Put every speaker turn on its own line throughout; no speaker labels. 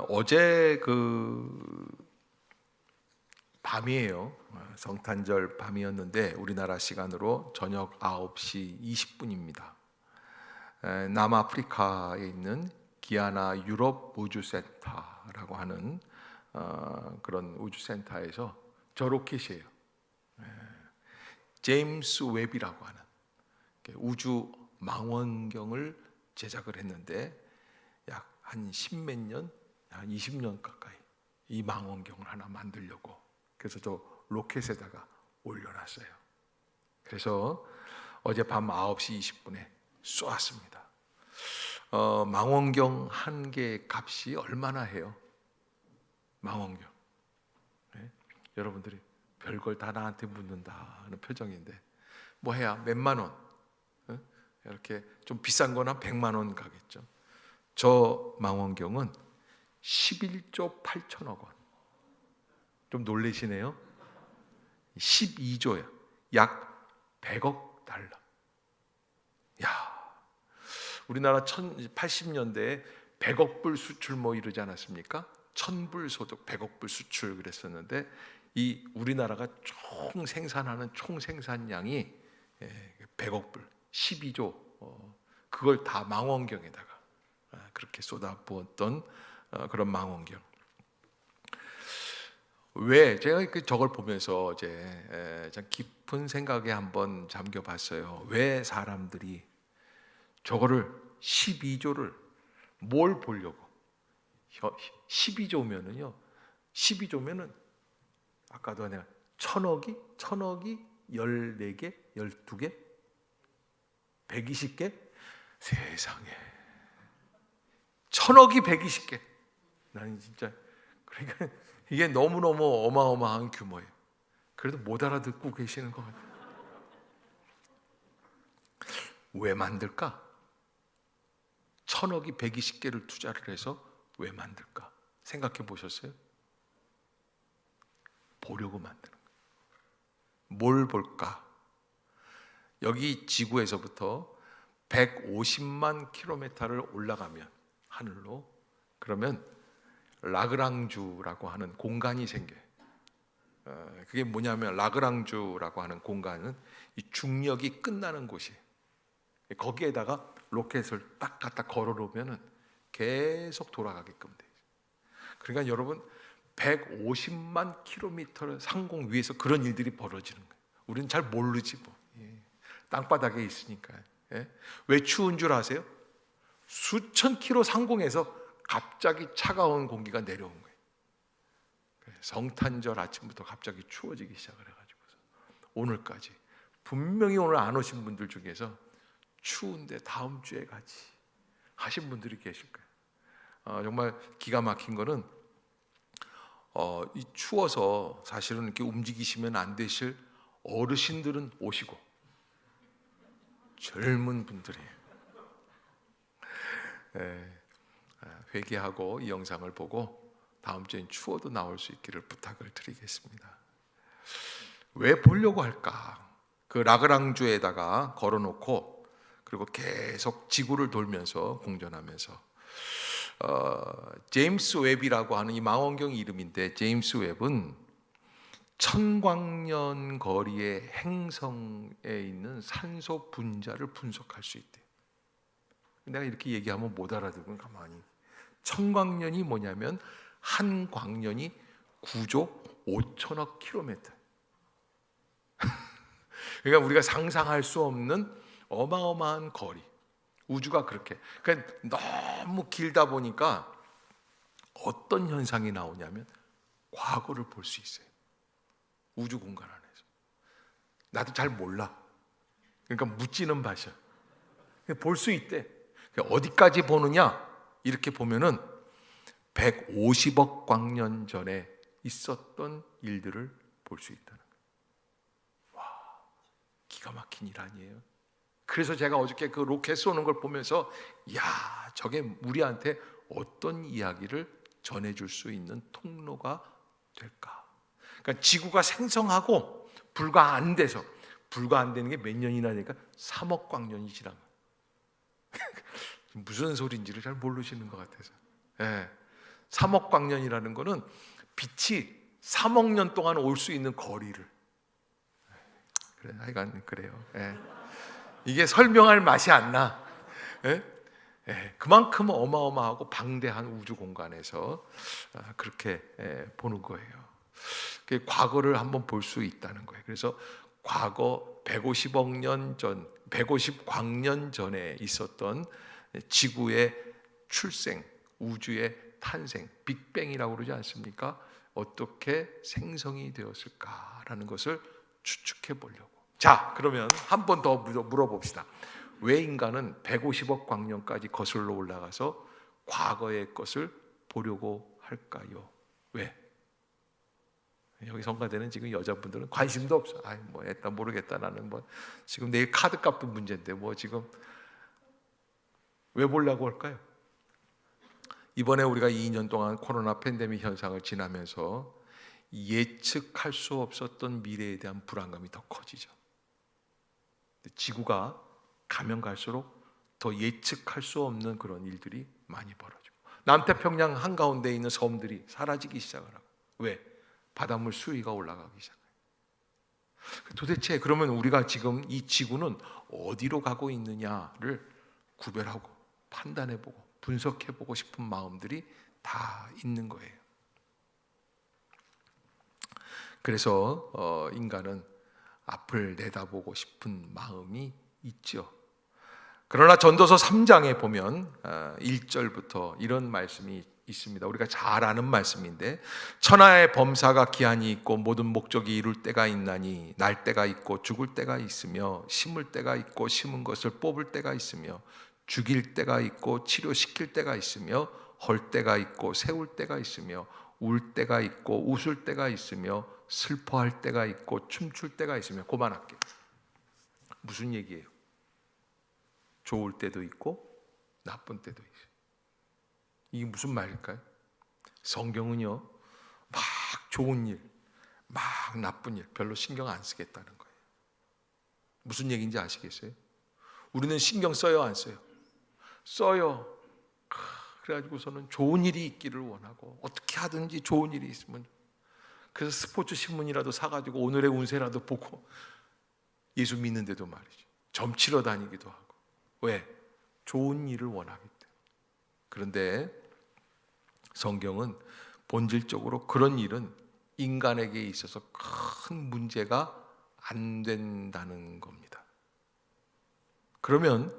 어제 밤이에요. 성탄절 밤이었는데 우리나라 시간으로 저녁 9시 20분입니다. 남아프리카에 있는 기아나 유럽 우주센터라고 하는 그런 우주센터에서 저 로켓이에요. 제임스 웹이라고 하는 우주 망원경을 제작을 했는데 약 한 10몇 년, 한 20년 가까이 이 망원경을 하나 만들려고 그래서 저 로켓에다가 올려놨어요. 그래서 어젯밤 9시 20분에 쏘았습니다. 망원경 한 개 값이 얼마나 해요? 망원경. 네? 여러분들이 별걸 다 나한테 묻는다 하는 표정인데 뭐 해야 몇만 원? 네? 이렇게 좀 비싼 거나 100만 원 가겠죠. 저 망원경은 11조 8천억 원. 좀 놀라시네요. 12조야. 약 100억 달러. 야, 우리나라 80년대에 100억 불 수출 뭐 이러지 않았습니까? 1000불 소득 100억 불 수출 그랬었는데 이 우리나라가 총 생산하는 총 생산량이 100억 불, 12조 그걸 다 망원경에다가 그렇게 쏟아부었던 그런 망원경. 왜 제가 저걸 보면서 이제 참 깊은 생각에 한번 잠겨봤어요. 왜 사람들이 저거를 12조를 뭘 보려고? 12조면은요. 12조면은 아까도 내가 천억이 14개, 12개, 120개 세상에. 천억이 120개. 나는 진짜 그러니까 이게 너무너무 어마어마한 규모예요. 그래도 못 알아듣고 계시는 것 같아요. 왜 만들까? 천억이 120개를 투자를 해서 왜 만들까? 생각해 보셨어요? 보려고 만드는 거예요. 뭘 볼까? 여기 지구에서부터 150만 킬로미터를 올라가면 하늘로 그러면 라그랑주라고 하는 공간이 생겨요. 그게 뭐냐면 라그랑주라고 하는 공간은 이 중력이 끝나는 곳이에요. 거기에다가 로켓을 딱 갖다 걸어놓으면 계속 돌아가게끔 돼요. 그러니까 여러분 150만 킬로미터 상공 위에서 그런 일들이 벌어지는 거예요. 우리는 잘 모르지 뭐. 땅바닥에 있으니까. 왜 추운 줄 아세요? 수천 킬로 상공에서 갑자기 차가운 공기가 내려온 거예요. 성탄절 아침부터 갑자기 추워지기 시작을 해가지고서 오늘까지 분명히 오늘 안 오신 분들 중에서 추운데 다음 주에 가지 하신 분들이 계실 거예요. 정말 기가 막힌 거는 이 추워서 사실은 이렇게 움직이시면 안 되실 어르신들은 오시고 젊은 분들이 회개하고 이 영상을 보고 다음 주엔 추워도 나올 수 있기를 부탁을 드리겠습니다. 왜 보려고 할까? 그 라그랑주에다가 걸어놓고 그리고 계속 지구를 돌면서 공전하면서 제임스 웹이라고 하는 이 망원경 이름인데 제임스 웹은 천광년 거리의 행성에 있는 산소 분자를 분석할 수 있대요. 내가 이렇게 얘기하면 못 알아듣으면 가만히. 천광년이 뭐냐면 한 광년이 9조 5천억 킬로미터. 그러니까 우리가 상상할 수 없는 어마어마한 거리. 우주가 그렇게. 그러니까 너무 길다 보니까 어떤 현상이 나오냐면 과거를 볼 수 있어요. 우주 공간 안에서. 나도 잘 몰라. 그러니까 묻지는 마셔. 볼 수 있대. 어디까지 보느냐? 이렇게 보면은 150억 광년 전에 있었던 일들을 볼 수 있다는 거예요. 와, 기가 막힌 일 아니에요? 그래서 제가 어저께 그 로켓 쏘는 걸 보면서 야, 저게 우리한테 어떤 이야기를 전해줄 수 있는 통로가 될까? 그러니까 지구가 생성하고 불과 안 되는 게 몇 년이나 되니까 3억 광년이 지난 거예요. 무슨 소리인지를 잘 모르시는 것 같아서. 3억 광년이라는 거는 빛이 3억 년 동안 올 수 있는 거리를. 그래, 하여간 그래요. 예. 이게 설명할 맛이 안 나. 예? 예, 그만큼 어마어마하고 방대한 우주 공간에서 그렇게 보는 거예요. 과거를 한번 볼 수 있다는 거예요. 그래서 과거 150억 년 전, 150광년 전에 있었던 지구의 출생, 우주의 탄생, 빅뱅이라고 그러지 않습니까? 어떻게 생성이 되었을까라는 것을 추측해 보려고. 자, 그러면 한 번 더 물어봅시다. 왜 인간은 150억 광년까지 거슬러 올라가서 과거의 것을 보려고 할까요? 왜? 여기 성가대는 지금 여자분들은 관심도 없어. 아이 뭐 일단 모르겠다. 나는 뭐 지금 내일 카드값도 문제인데 뭐 지금 왜 보려고 할까요? 이번에 우리가 2년 동안 코로나 팬데믹 현상을 지나면서 예측할 수 없었던 미래에 대한 불안감이 더 커지죠. 지구가 가면 갈수록 더 예측할 수 없는 그런 일들이 많이 벌어지고, 남태평양 한가운데 있는 섬들이 사라지기 시작을 하고. 왜? 바닷물 수위가 올라가기 시작해요. 도대체 그러면 우리가 지금 이 지구는 어디로 가고 있느냐를 구별하고 판단해보고 분석해보고 싶은 마음들이 다 있는 거예요. 그래서 인간은 앞을 내다보고 싶은 마음이 있죠. 그러나 전도서 3장에 보면 1절부터 이런 말씀이 있습니다. 우리가 잘 아는 말씀인데, 천하의 범사가 기한이 있고 모든 목적이 이룰 때가 있나니 날 때가 있고 죽을 때가 있으며 심을 때가 있고 심은 것을 뽑을 때가 있으며 죽일 때가 있고 치료시킬 때가 있으며 헐 때가 있고 세울 때가 있으며 울 때가 있고 웃을 때가 있으며 슬퍼할 때가 있고 춤출 때가 있으며. 그만할게요. 무슨 얘기예요? 좋을 때도 있고 나쁜 때도 있어요. 이게 무슨 말일까요? 성경은요, 막 좋은 일, 막 나쁜 일 별로 신경 안 쓰겠다는 거예요. 무슨 얘기인지 아시겠어요? 우리는 신경 써요, 안 써요? 써요. 그래가지고서는 좋은 일이 있기를 원하고 어떻게 하든지 좋은 일이 있으면, 그래서 스포츠 신문이라도 사가지고 오늘의 운세라도 보고 예수 믿는데도 말이죠, 점치러 다니기도 하고. 왜? 좋은 일을 원하기 때문에. 그런데 성경은 본질적으로 그런 일은 인간에게 있어서 큰 문제가 안 된다는 겁니다. 그러면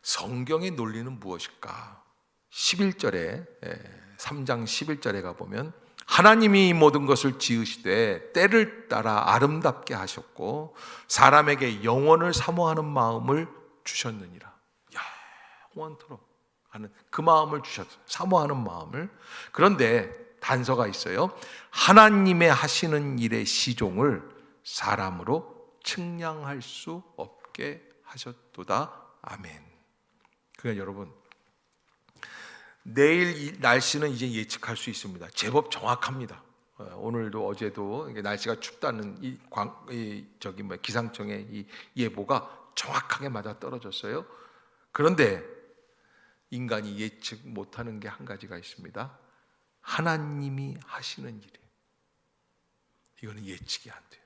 성경의 논리는 무엇일까? 11절에 3장 11절에 가보면, 하나님이 이 모든 것을 지으시되 때를 따라 아름답게 하셨고 사람에게 영원을 사모하는 마음을 주셨느니라. 영원토록 하는 그 마음을 주셨어요. 사모하는 마음을. 그런데 단서가 있어요. 하나님의 하시는 일의 시종을 사람으로 측량할 수 없게 하셨도다. 아멘. 그러니까 여러분, 내일 날씨는 이제 예측할 수 있습니다. 제법 정확합니다. 오늘도 어제도 날씨가 춥다는 기상청의 이 예보가 정확하게 맞아 떨어졌어요. 그런데 인간이 예측 못하는 게 한 가지가 있습니다. 하나님이 하시는 일이에요. 이거는 예측이 안 돼요.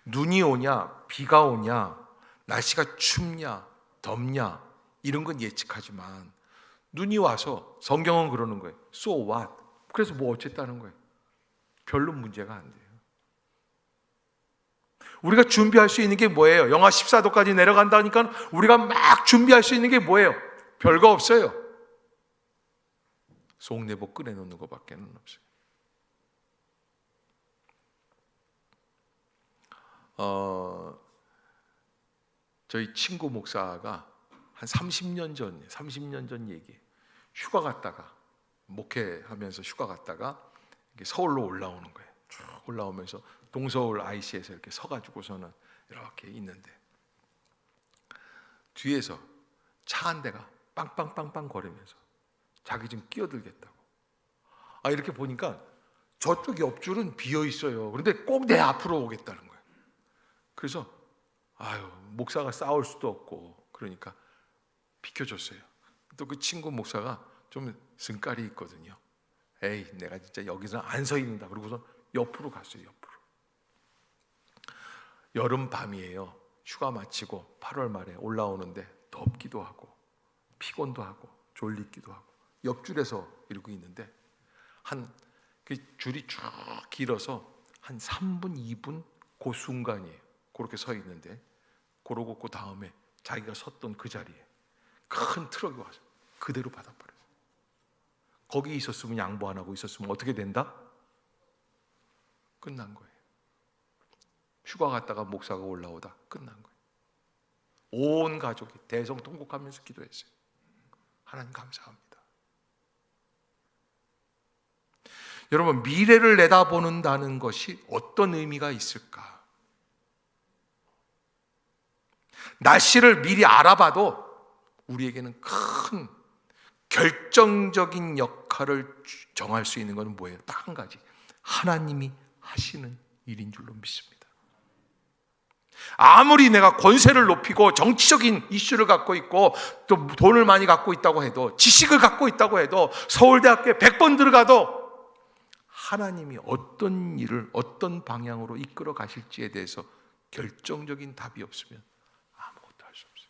눈이 오냐, 비가 오냐, 날씨가 춥냐, 덥냐, 이런 건 예측하지만 눈이 와서 성경은 그러는 거예요. So what? 그래서 뭐 어쨌다는 거예요. 별로 문제가 안 돼요. 우리가 준비할 수 있는 게 뭐예요? 영하 14도까지 내려간다니까 우리가 막 준비할 수 있는 게 뭐예요? 별거 없어요. 속내복 꺼내놓는 것밖에 없어요. 저희 친구 목사가 한 30년 전 얘기. 휴가 갔다가, 목회하면서 휴가 갔다가 서울로 올라오는 거예요. 쭉 올라오면서 동서울 IC에서 이렇게 서가지고서는 이렇게 있는데 뒤에서 차 한 대가 빵빵빵빵 거리면서 자기 좀 끼어들겠다고. 이렇게 보니까 저쪽 옆줄은 비어 있어요. 그런데 꼭 내 앞으로 오겠다는 거예요. 그래서 목사가 싸울 수도 없고 그러니까 비켜줬어요. 또 그 친구 목사가 좀 승깔이 있거든요. 에이, 내가 진짜 여기서 안 서 있는다. 그러고서 옆으로 갔어요. 옆으로. 여름 밤이에요. 휴가 마치고 8월 말에 올라오는데 덥기도 하고 피곤도 하고 졸리기도 하고 옆줄에서 이러고 있는데 그 줄이 쭉 길어서 한 3분, 2분 그 순간이에요. 그렇게 서 있는데 그러고 그 다음에 자기가 섰던 그 자리에 큰 트럭이 와서 그대로 받아버렸어요. 거기 있었으면, 양보 안 하고 있었으면 어떻게 된다? 끝난 거예요. 휴가 갔다가 목사가 올라오다 끝난 거예요. 온 가족이 대성통곡하면서 기도했어요. 하나님 감사합니다. 여러분, 미래를 내다보는다는 것이 어떤 의미가 있을까? 날씨를 미리 알아봐도 우리에게는 큰 결정적인 역할을 정할 수 있는 것은 뭐예요? 딱 한 가지, 하나님이 하시는 일인 줄로 믿습니다. 아무리 내가 권세를 높이고 정치적인 이슈를 갖고 있고 또 돈을 많이 갖고 있다고 해도, 지식을 갖고 있다고 해도, 서울대학교에 100번 들어가도 하나님이 어떤 일을 어떤 방향으로 이끌어 가실지에 대해서 결정적인 답이 없으면 아무것도 할 수 없어요.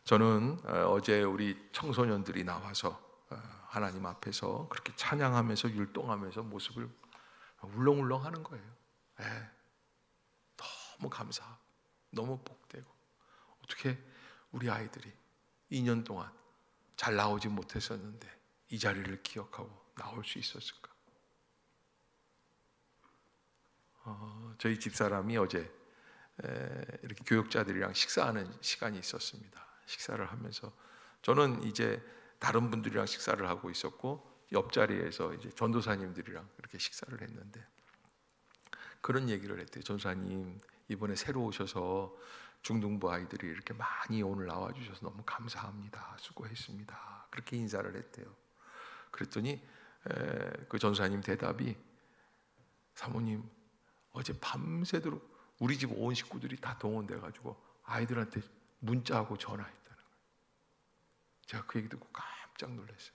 저는 어제 우리 청소년들이 나와서 하나님 앞에서 그렇게 찬양하면서 율동하면서 모습을 울렁울렁 하는 거예요. 너무 감사하고 너무 복되고, 어떻게 우리 아이들이 2년 동안 잘 나오지 못했었는데 이 자리를 기억하고 나올 수 있었을까? 저희 집사람이 어제 이렇게 교육자들이랑 식사하는 시간이 있었습니다. 식사를 하면서 저는 이제 다른 분들이랑 식사를 하고 있었고, 옆자리에서 이제 전도사님들이랑 이렇게 식사를 했는데 그런 얘기를 했대요. 전도사님, 이번에 새로 오셔서 중등부 아이들이 이렇게 많이 오늘 나와주셔서 너무 감사합니다. 수고했습니다. 그렇게 인사를 했대요. 그랬더니 그 전도사님 대답이, 사모님, 어제 밤새도록 우리 집 온 식구들이 다 동원돼가지고 아이들한테 문자하고 전화했다는 거예요. 제가 그 얘기 듣고 깜짝 놀랐어요.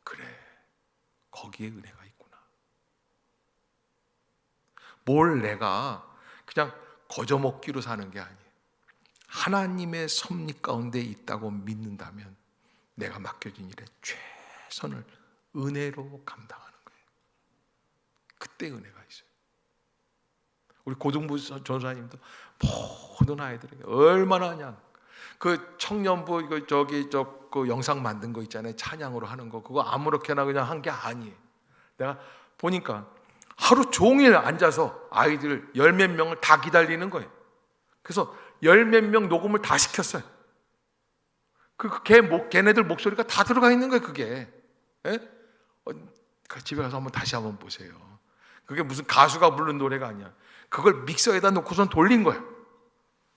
그래, 거기에 은혜가 있구나. 뭘 내가 그냥 거저먹기로 사는 게 아니에요. 하나님의 섭리 가운데 있다고 믿는다면 내가 맡겨진 일에 최선을 은혜로 감당하는 거예요. 그때 은혜가 있어요. 우리 고등부 전사님도 모든 아이들에게 얼마나 그냥 그 청년부 그 영상 만든 거 있잖아요. 찬양으로 하는 거, 그거 아무렇게나 그냥 한 게 아니에요. 내가 보니까 하루 종일 앉아서 아이들 10몇 명을 다 기다리는 거예요. 그래서 10몇 명 녹음을 다 시켰어요. 걔네들 목소리가 다 들어가 있는 거예요. 그게 집에 가서 다시 한번 보세요. 그게 무슨 가수가 부른 노래가 아니야. 그걸 믹서에다 놓고선 돌린 거예요.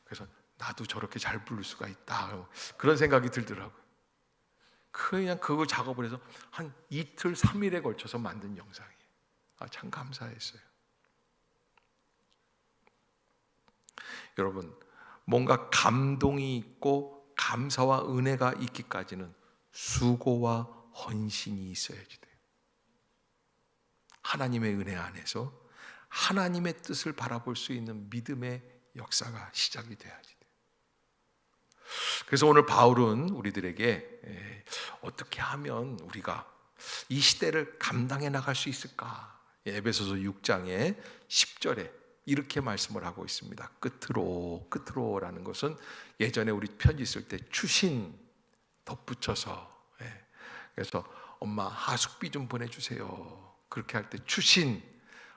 그래서 나도 저렇게 잘 부를 수가 있다, 그런 생각이 들더라고요. 그냥 그거 작업을 해서 한 이틀 3일에 걸쳐서 만든 영상이에요. 참 감사했어요. 여러분, 뭔가 감동이 있고 감사와 은혜가 있기까지는 수고와 헌신이 있어야지 돼요. 하나님의 은혜 안에서 하나님의 뜻을 바라볼 수 있는 믿음의 역사가 시작이 돼야지 돼요. 그래서 오늘 바울은 우리들에게 어떻게 하면 우리가 이 시대를 감당해 나갈 수 있을까? 에베소서 6장의 10절에 이렇게 말씀을 하고 있습니다. 끝으로라는 것은 예전에 우리 편지 쓸 때 추신 덧붙여서, 그래서 엄마 하숙비 좀 보내주세요, 그렇게 할 때 추신,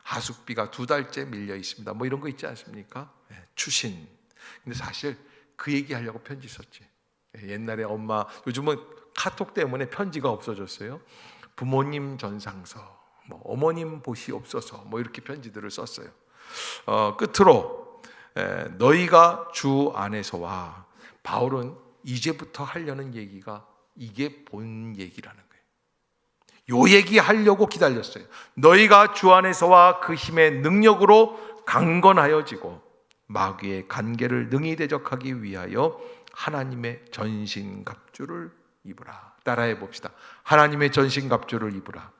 하숙비가 2달째 밀려 있습니다, 뭐 이런 거 있지 않습니까? 추신. 근데 사실 그 얘기하려고 편지 썼지. 옛날에 엄마, 요즘은 카톡 때문에 편지가 없어졌어요. 부모님 전상서, 뭐 어머님 보시옵소서, 뭐 이렇게 편지들을 썼어요. 끝으로 너희가 주 안에서와, 바울은 이제부터 하려는 얘기가 이게 본 얘기라는 거예요. 요 얘기 하려고 기다렸어요. 너희가 주 안에서와 그 힘의 능력으로 강건하여지고 마귀의 간계를 능히 대적하기 위하여 하나님의 전신갑주를 입으라. 따라해 봅시다. 하나님의 전신갑주를 입으라.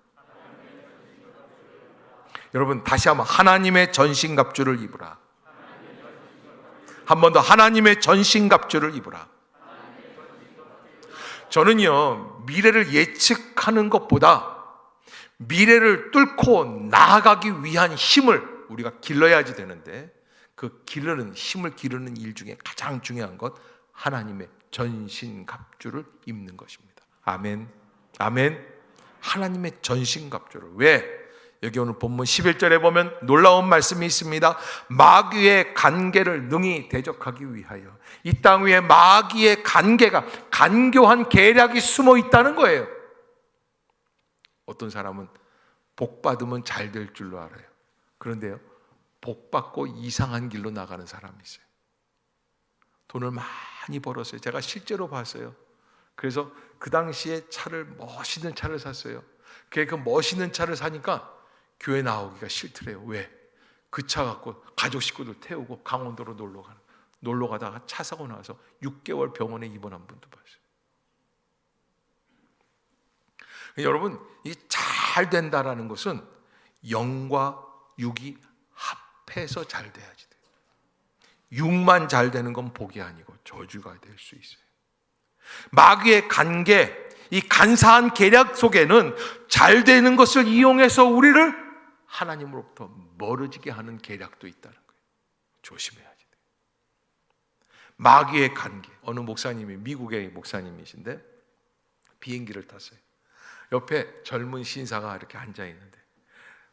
여러분 다시 한번 하나님의 전신갑주를 입으라. 한 번 더 하나님의 전신갑주를 입으라. 저는요 미래를 예측하는 것보다 미래를 뚫고 나아가기 위한 힘을 우리가 길러야지 되는데, 그 기르는 힘을 기르는 일 중에 가장 중요한 것 하나님의 전신갑주를 입는 것입니다. 아멘. 아멘. 하나님의 전신갑주를. 왜? 여기 오늘 본문 11절에 보면 놀라운 말씀이 있습니다. 마귀의 간계를 능히 대적하기 위하여. 이 땅 위에 마귀의 간계가, 간교한 계략이 숨어 있다는 거예요. 어떤 사람은 복 받으면 잘 될 줄로 알아요. 그런데요, 복 받고 이상한 길로 나가는 사람이 있어요. 돈을 많이 벌었어요. 제가 실제로 봤어요. 그래서 그 당시에 멋있는 차를 샀어요. 그 멋있는 차를 사니까 교회 나오기가 싫더래요. 왜? 그 차 갖고 가족 식구들 태우고 강원도로 놀러 가다가 차 사고 나서 6개월 병원에 입원한 분도 봤어요. 여러분, 이 잘 된다라는 것은 영과 육이 합해서 잘 돼야지 돼요. 육만 잘 되는 건 복이 아니고 저주가 될 수 있어요. 마귀의 간계, 이 간사한 계략 속에는 잘 되는 것을 이용해서 우리를 하나님으로부터 멀어지게 하는 계략도 있다는 거예요. 조심해야지 돼요. 마귀의 간계. 어느 목사님이, 미국의 목사님이신데 비행기를 탔어요. 옆에 젊은 신사가 이렇게 앉아 있는데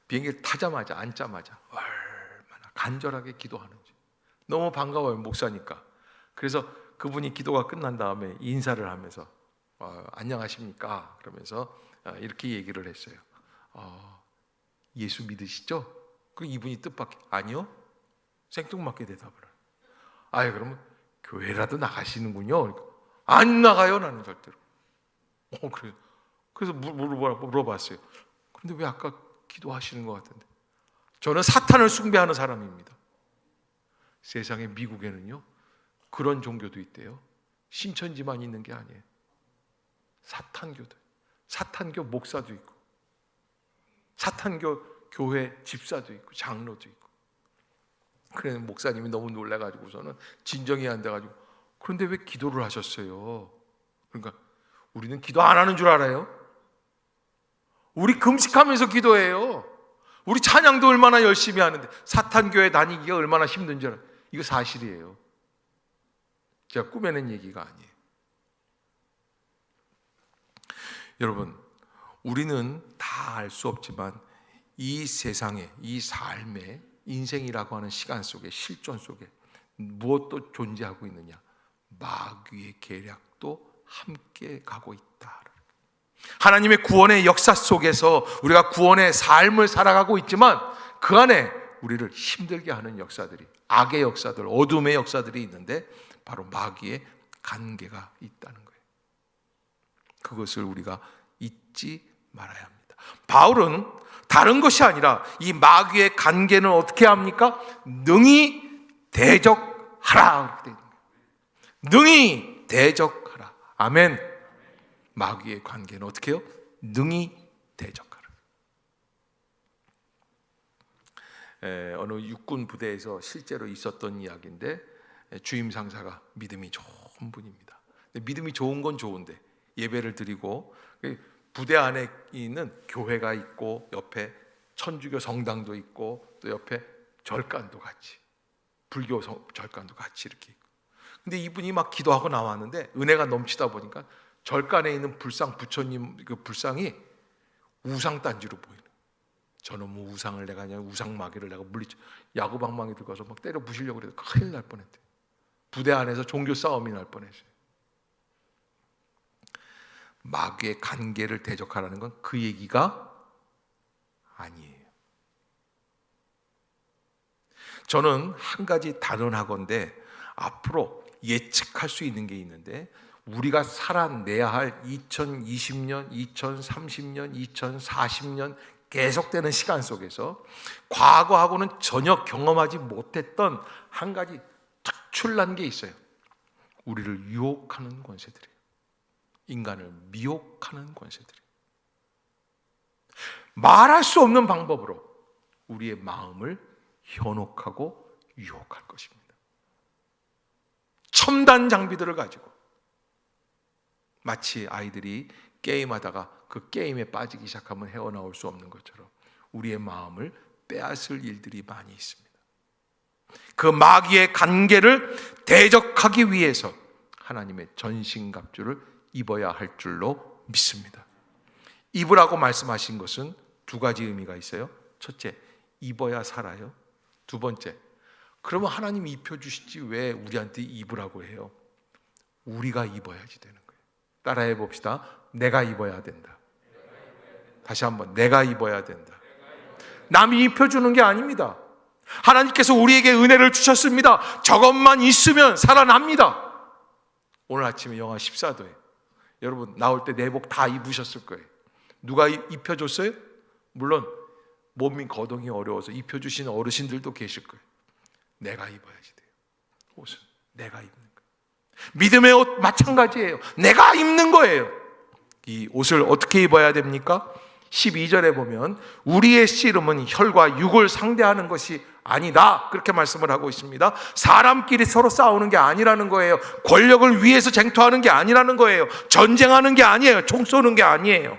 비행기를 타자마자, 앉자마자 얼마나 간절하게 기도하는지. 너무 반가워요, 목사니까. 그래서 그분이 기도가 끝난 다음에 인사를 하면서 안녕하십니까? 그러면서 이렇게 얘기를 했어요. 예수 믿으시죠? 그 이분이 뜻밖의 아니요? 생뚱맞게 대답을 해요. 그러면 교회라도 나가시는군요. 안 나가요, 나는 절대로. 그래서 물어봤어요. 그런데 왜 아까 기도하시는 것 같은데? 저는 사탄을 숭배하는 사람입니다. 세상에 미국에는요 그런 종교도 있대요. 신천지만 있는 게 아니에요. 사탄교도, 사탄교 목사도 있고, 사탄교 교회 집사도 있고, 장로도 있고. 그래서 목사님이 너무 놀라가지고서는 진정이 안 돼가지고, 그런데 왜 기도를 하셨어요? 그러니까 우리는 기도 안 하는 줄 알아요? 우리 금식하면서 기도해요. 우리 찬양도 얼마나 열심히 하는데 사탄교회 다니기가 얼마나 힘든 줄 알아요? 이거 사실이에요. 제가 꾸며낸 얘기가 아니에요. 여러분, 우리는 다 알 수 없지만 이 세상에, 이 삶에, 인생이라고 하는 시간 속에, 실존 속에 무엇도 존재하고 있느냐? 마귀의 계략도 함께 가고 있다. 하나님의 구원의 역사 속에서 우리가 구원의 삶을 살아가고 있지만 그 안에 우리를 힘들게 하는 역사들이, 악의 역사들, 어둠의 역사들이 있는데 바로 마귀의 간계가 있다는 거예요. 그것을 우리가 잊지 말아야 합니다. 바울은 다른 것이 아니라 이 마귀의 간계는 어떻게 합니까? 능히 대적하라. 능히 대적하라. 아멘. 마귀의 관계는 어떻게 해요? 능히 대적하라. 어느 육군 부대에서 실제로 있었던 이야기인데, 주임 상사가 믿음이 좋은 분입니다. 믿음이 좋은 건 좋은데 예배를 드리고 부대 안에 있는 교회가 있고 옆에 천주교 성당도 있고 또 옆에 절간도 같이, 불교 절간도 같이 이렇게 있고. 근데 이분이 막 기도하고 나왔는데 은혜가 넘치다 보니까 절간에 있는 불상, 부처님 그 불상이 우상단지로 보이는. 저는 뭐 우상을 내가 그냥 우상 마귀를 내가 물리쳐 야구방망이 들고 가서 막 때려 부시려고 그래도 큰일 날 뻔했대. 부대 안에서 종교 싸움이 날 뻔했어요. 마귀의 간계를 대적하라는 건 그 얘기가 아니에요. 저는 한 가지 단언하건대 앞으로 예측할 수 있는 게 있는데, 우리가 살아내야 할 2020년, 2030년, 2040년 계속되는 시간 속에서 과거하고는 전혀 경험하지 못했던 한 가지 특출난 게 있어요. 우리를 유혹하는 권세들이에요. 인간을 미혹하는 권세들이에요. 말할 수 없는 방법으로 우리의 마음을 현혹하고 유혹할 것입니다. 첨단 장비들을 가지고 마치 아이들이 게임하다가 그 게임에 빠지기 시작하면 헤어나올 수 없는 것처럼 우리의 마음을 빼앗을 일들이 많이 있습니다. 그 마귀의 관계를 대적하기 위해서 하나님의 전신갑주를 입어야 할 줄로 믿습니다. 입으라고 말씀하신 것은 두 가지 의미가 있어요. 첫째, 입어야 살아요. 두 번째, 그러면 하나님이 입혀주시지 왜 우리한테 입으라고 해요? 우리가 입어야지 되는 거예요. 따라해 봅시다. 내가 입어야 된다. 다시 한번, 내가 입어야 된다. 남이 입혀주는 게 아닙니다. 하나님께서 우리에게 은혜를 주셨습니다. 저것만 있으면 살아납니다. 오늘 아침에 영하 14도예요. 여러분 나올 때 내복 다 입으셨을 거예요. 누가 입혀줬어요? 물론 몸이 거동이 어려워서 입혀주신 어르신들도 계실 거예요. 내가 입어야지 돼요. 옷은 내가 입는 거예요. 믿음의 옷 마찬가지예요. 내가 입는 거예요. 이 옷을 어떻게 입어야 됩니까? 12절에 보면 우리의 씨름은 혈과 육을 상대하는 것이 아니다, 그렇게 말씀을 하고 있습니다. 사람끼리 서로 싸우는 게 아니라는 거예요. 권력을 위해서 쟁투하는 게 아니라는 거예요. 전쟁하는 게 아니에요. 총 쏘는 게 아니에요.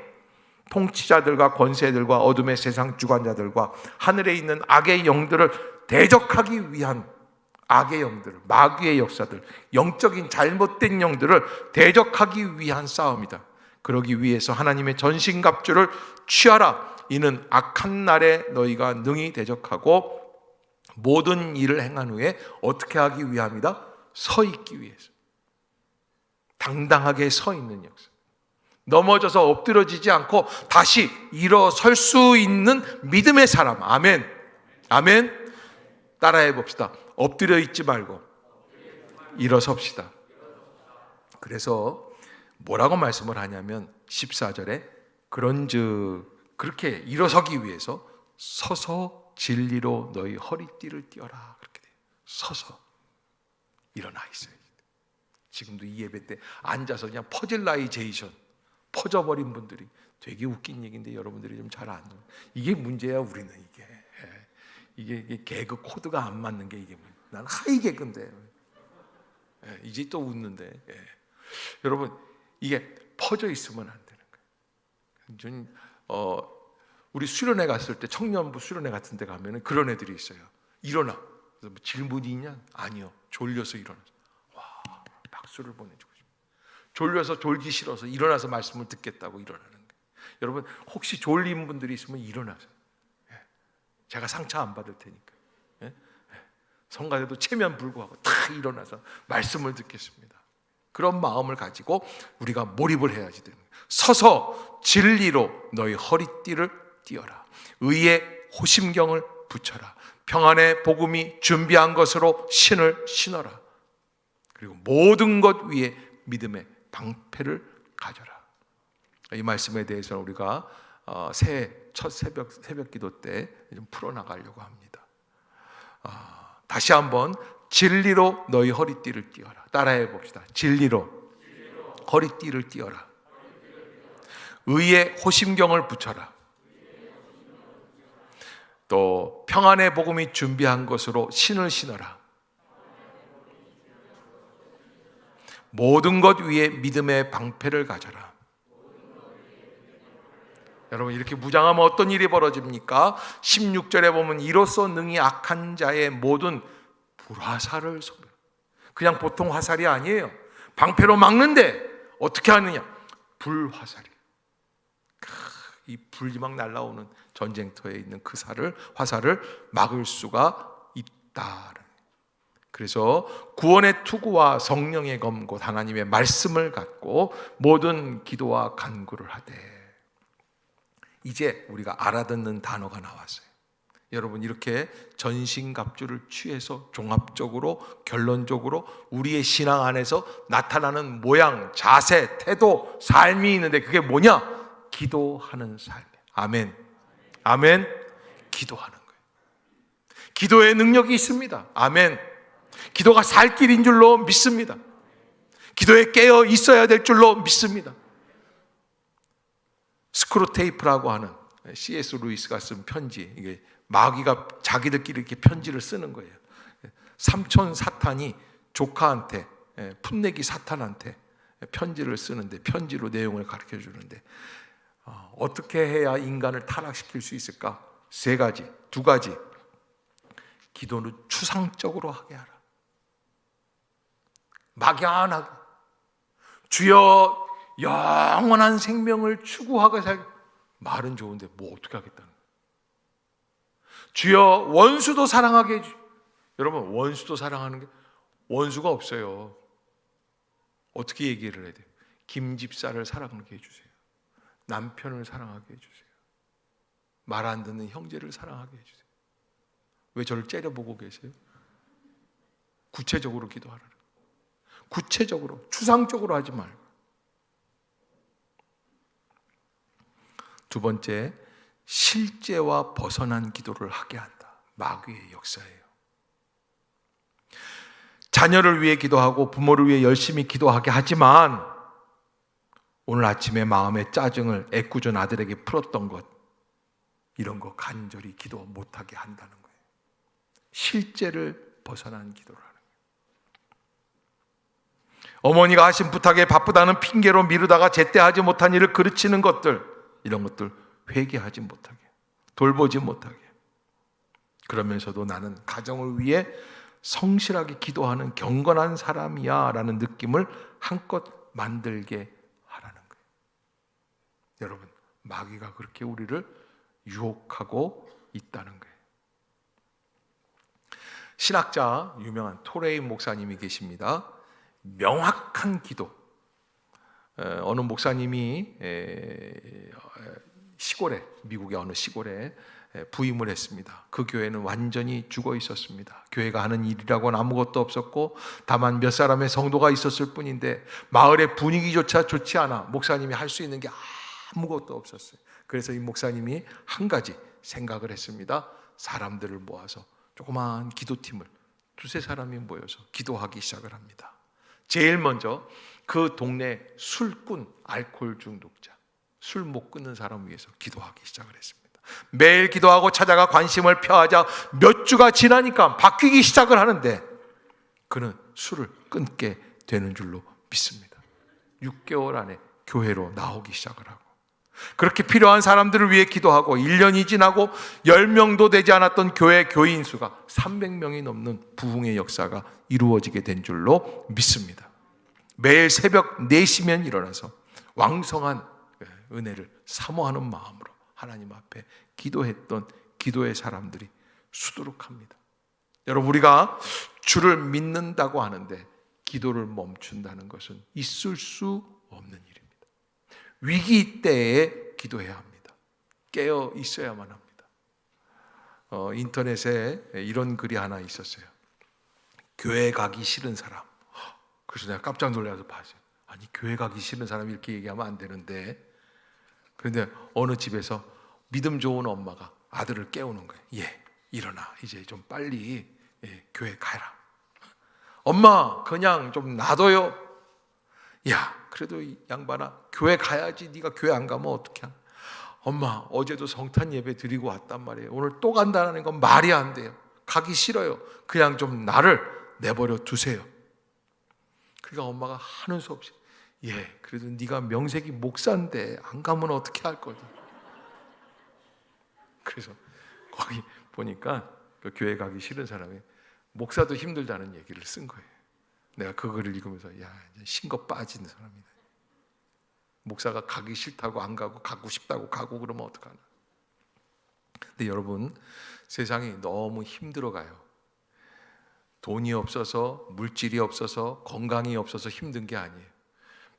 통치자들과 권세들과 어둠의 세상 주관자들과 하늘에 있는 악의 영들을 대적하기 위한 악의 영들, 마귀의 역사들, 영적인 잘못된 영들을 대적하기 위한 싸움이다. 그러기 위해서 하나님의 전신갑주를 취하라. 이는 악한 날에 너희가 능히 대적하고 모든 일을 행한 후에 어떻게 하기 위함이다? 서 있기 위해서. 당당하게 서 있는 역사. 넘어져서 엎드러지지 않고 다시 일어설 수 있는 믿음의 사람. 아멘. 아멘. 따라해 봅시다. 엎드려 있지 말고 일어섭시다. 그래서 뭐라고 말씀을 하냐면 14절에 그런즉 그렇게 일어서기 위해서 서서 진리로 너희 허리띠를 띄어라, 그렇게 돼요. 서서 일어나 있어요. 지금도 이 예배 때 앉아서 그냥 퍼즐라이제이션 퍼져버린 분들이, 되게 웃긴 얘기인데 여러분들이 좀 잘 안 듣는, 이게 문제야. 우리는 이게 개그 코드가 안 맞는 게 이게 문제야. 난 하이 개그인데 이제 또 웃는데 여러분 이게 퍼져 있으면 안 되는 거예요. 우리 수련회 갔을 때 청년부 수련회 같은 데 가면은 그런 애들이 있어요. 일어나. 그래서 뭐 질문이 있냐? 아니요. 졸려서 일어나서. 와, 박수를 보내주고 싶어요. 졸려서 졸기 싫어서 일어나서 말씀을 듣겠다고 일어나는 거예요. 여러분 혹시 졸린 분들이 있으면 일어나서. 제가 상처 안 받을 테니까. 성가대도 체면 불구하고 다 일어나서 말씀을 듣겠습니다. 그런 마음을 가지고 우리가 몰입을 해야지 되는 거예요. 서서 진리로 너희 허리띠를 띄어라. 의의 호심경을 붙여라. 평안의 복음이 준비한 것으로 신을 신어라. 그리고 모든 것 위에 믿음의 방패를 가져라. 이 말씀에 대해서는 우리가 새해 첫 새벽 기도 때 좀 풀어나가려고 합니다. 다시 한번 진리로 너희 허리띠를 띄어라. 따라해 봅시다. 진리로 허리띠를 띄어라. 의의 호심경을 붙여라. 또 평안의 복음이 준비한 것으로 신을 신어라. 모든 것 위에 믿음의 방패를 가져라. 여러분 이렇게 무장하면 어떤 일이 벌어집니까? 16절에 보면 이로써 능히 악한 자의 모든 불화살을 쏘며, 그냥 보통 화살이 아니에요. 방패로 막는데 어떻게 하느냐? 불화살이에요. 이 불이 막 날아오는 전쟁터에 있는 그 화살을 막을 수가 있다. 그래서 구원의 투구와 성령의 검 곧 하나님의 말씀을 갖고 모든 기도와 간구를 하되, 이제 우리가 알아듣는 단어가 나왔어요. 여러분 이렇게 전신갑주를 취해서 종합적으로 결론적으로 우리의 신앙 안에서 나타나는 모양, 자세, 태도, 삶이 있는데 그게 뭐냐? 기도하는 삶. 아멘. 아멘. 기도하는 거예요. 기도의 능력이 있습니다. 아멘. 기도가 살 길인 줄로 믿습니다. 기도에 깨어 있어야 될 줄로 믿습니다. 스크루테이프라고 하는 C.S. 루이스가 쓴 편지, 이게 마귀가 자기들끼리 이렇게 편지를 쓰는 거예요. 삼촌 사탄이 조카한테, 풋내기 사탄한테 편지를 쓰는데, 편지로 내용을 가르쳐 주는데, 어떻게 해야 인간을 타락시킬 수 있을까? 두 가지. 기도는 추상적으로 하게 하라. 막연하게 주여 영원한 생명을 추구하게 살. 말은 좋은데 뭐 어떻게 하겠다는 거예요? 주여 원수도 사랑하게 해주. 여러분, 원수도 사랑하는 게, 원수가 없어요. 어떻게 얘기를 해야 돼요? 김 집사를 사랑하게 해주세요. 남편을 사랑하게 해주세요. 말 안 듣는 형제를 사랑하게 해주세요. 왜 저를 째려보고 계세요? 구체적으로 기도하라는 거예요. 구체적으로, 추상적으로 하지 말고. 두 번째, 실제와 벗어난 기도를 하게 한다. 마귀의 역사예요. 자녀를 위해 기도하고 부모를 위해 열심히 기도하게 하지만 오늘 아침에 마음의 짜증을 애꿎은 아들에게 풀었던 것, 이런 거 간절히 기도 못하게 한다는 거예요. 실제를 벗어난 기도를 하는 거예요. 어머니가 하신 부탁에 바쁘다는 핑계로 미루다가 제때 하지 못한 일을 그르치는 것들, 이런 것들 회개하지 못하게, 돌보지 못하게. 그러면서도 나는 가정을 위해 성실하게 기도하는 경건한 사람이야 라는 느낌을 한껏 만들게 하라는 거예요. 여러분, 마귀가 그렇게 우리를 유혹하고 있다는 거예요. 신학자 유명한 토레인 목사님이 계십니다. 명확한 기도. 어느 목사님이 시골에, 미국의 어느 시골에 부임을 했습니다. 그 교회는 완전히 죽어 있었습니다. 교회가 하는 일이라고는 아무것도 없었고 다만 몇 사람의 성도가 있었을 뿐인데 마을의 분위기조차 좋지 않아 목사님이 할 수 있는 게 아무것도 없었어요. 그래서 이 목사님이 한 가지 생각을 했습니다. 사람들을 모아서 조그마한 기도팀을 두세 사람이 모여서 기도하기 시작을 합니다. 제일 먼저 그 동네 술꾼, 알코올 중독자, 술 못 끊는 사람 위해서 기도하기 시작을 했습니다. 매일 기도하고 찾아가 관심을 표하자 몇 주가 지나니까 바뀌기 시작을 하는데 그는 술을 끊게 되는 줄로 믿습니다. 6개월 안에 교회로 나오기 시작을 하고, 그렇게 필요한 사람들을 위해 기도하고 1년이 지나고 10명도 되지 않았던 교회 교인 수가 300명이 넘는 부흥의 역사가 이루어지게 된 줄로 믿습니다. 매일 새벽 4시면 일어나서 왕성한 은혜를 사모하는 마음으로 하나님 앞에 기도했던 기도의 사람들이 수두룩합니다. 여러분, 우리가 주를 믿는다고 하는데 기도를 멈춘다는 것은 있을 수 없는 일입니다. 위기 때에 기도해야 합니다. 깨어 있어야만 합니다. 인터넷에 이런 글이 하나 있었어요. 교회 가기 싫은 사람. 그래서 내가 깜짝 놀라서 봤어요. 아니, 교회 가기 싫은 사람이 이렇게 얘기하면 안 되는데. 그런데 어느 집에서 믿음 좋은 엄마가 아들을 깨우는 거예요. 예, 일어나. 이제 좀 빨리 교회 가라. 엄마, 그냥 좀 놔둬요. 야, 그래도 이 양반아, 교회 가야지. 네가 교회 안 가면 어떡해. 엄마, 어제도 성탄 예배 드리고 왔단 말이에요. 오늘 또 간다는 건 말이 안 돼요. 가기 싫어요. 그냥 좀 나를 내버려 두세요. 그러니까 엄마가 하는 수 없이, 예, 그래도 네가 명색이 목사인데 안 가면 어떻게 할 거지. 그래서 거기 보니까 그 교회 가기 싫은 사람이 목사도 힘들다는 얘기를 쓴 거예요. 내가 그 글을 읽으면서 야, 이제 신거 빠진 사람이다. 목사가 가기 싫다고 안 가고 가고 싶다고 가고 그러면 어떡하나. 근데 여러분, 세상이 너무 힘들어가요. 돈이 없어서, 물질이 없어서, 건강이 없어서 힘든 게 아니에요.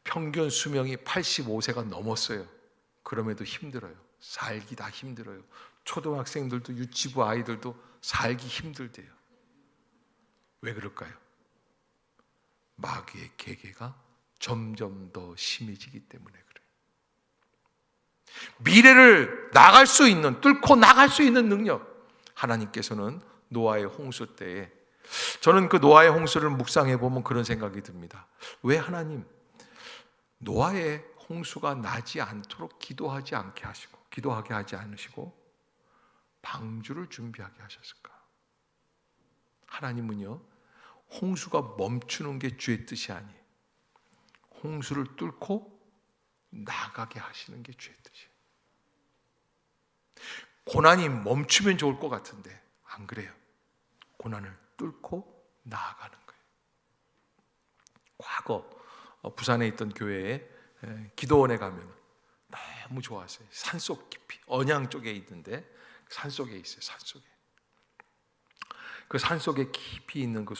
평균 수명이 85세가 넘었어요. 그럼에도 힘들어요. 살기 다 힘들어요. 초등학생들도 유치부 아이들도 살기 힘들대요. 왜 그럴까요? 마귀의 계계가 점점 더 심해지기 때문에 그래요. 미래를 나갈 수 있는, 뚫고 나갈 수 있는 능력, 하나님께서는 노아의 홍수 때에, 저는 그 노아의 홍수를 묵상해 보면 그런 생각이 듭니다. 왜 하나님 노아의 홍수가 나지 않도록 기도하게 하지 않으시고 방주를 준비하게 하셨을까? 하나님은요, 홍수가 멈추는 게 주의 뜻이 아니에요. 홍수를 뚫고 나가게 하시는 게 주의 뜻이에요. 고난이 멈추면 좋을 것 같은데 안 그래요. 고난을 뚫고 나아가는 거예요. 과거 부산에 있던 교회에 기도원에 가면 너무 좋았어요. 산속 깊이, 언양 쪽에 있는데 산속에 있어요. 산속에. 그 산속에 깊이 있는 그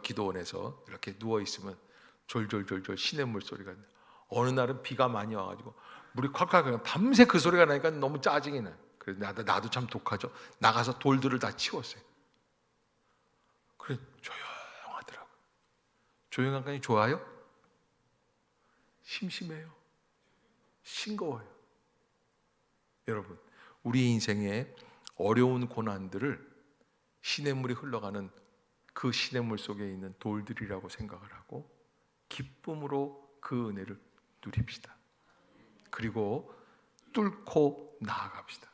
기도원에서 이렇게 누워 있으면 졸졸졸졸 시냇물 소리가 나요. 어느 날은 비가 많이 와가지고 물이 콸콸 그냥 밤새 그 소리가 나니까 너무 짜증이 나요. 그래서 나도 참 독하죠. 나가서 돌들을 다 치웠어요. 그래 조용하더라고요. 조용한 게 좋아요? 심심해요. 싱거워요. 여러분, 우리 인생에 어려운 고난들을 시냇물이 흘러가는 그 시냇물 속에 있는 돌들이라고 생각을 하고 기쁨으로 그 은혜를 누립시다. 그리고 뚫고 나아갑시다.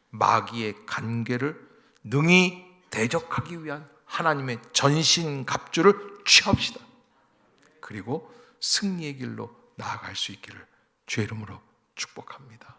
마귀의 간계를 능히 대적하기 위한 하나님의 전신갑주를 취합시다. 그리고 승리의 길로 나아갈 수 있기를 주의 이름으로 축복합니다.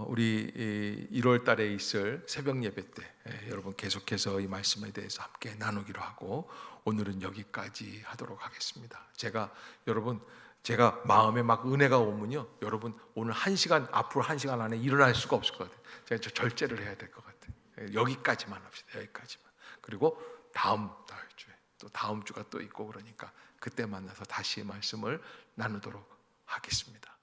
우리 1월 달에 있을 새벽 예배 때 여러분 계속해서 이 말씀에 대해서 함께 나누기로 하고 오늘은 여기까지 하도록 하겠습니다. 제가 마음에 막 은혜가 오면요, 여러분 오늘 1시간, 앞으로 1시간 안에 일어날 수가 없을 것 같아요. 제가 절제를 해야 될 것 같아요. 여기까지만 합시다. 여기까지만. 그리고 다음 주에 또 다음 주가 또 있고 그러니까 그때 만나서 다시 말씀을 나누도록 하겠습니다.